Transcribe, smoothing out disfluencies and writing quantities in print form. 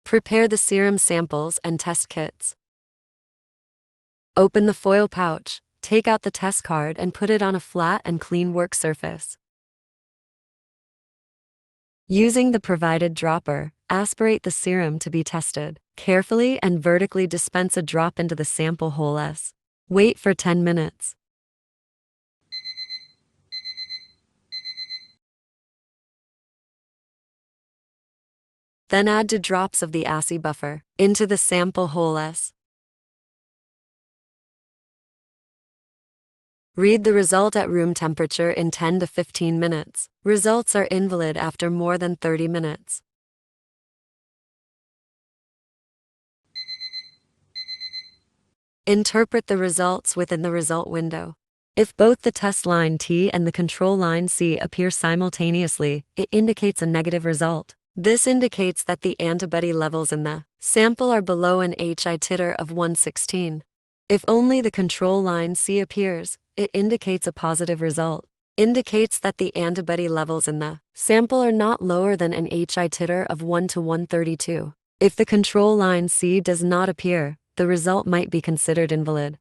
Prepare the serum samples and test kits. Open the foil pouch, take out the test card and put it on a flat and clean work surface. Using the provided dropper, aspirate the serum to be tested. Carefully and vertically dispense a drop into the sample hole S. Wait for 10 minutes. Then add 2 drops of the assay buffer into the sample hole S. Read the result at room temperature in 10 to 15 minutes. Results are invalid after more than 30 minutes. Interpret the results within the result window. If both the test line T and the control line C appear simultaneously, it indicates a negative result. This indicates that the antibody levels in the sample are below an HI titer of 116. If only the control line C appears, it indicates a positive result. Indicates that the antibody levels in the sample are not lower than an HI titer of 1 to 132. If the control line C does not appear, the result might be considered invalid.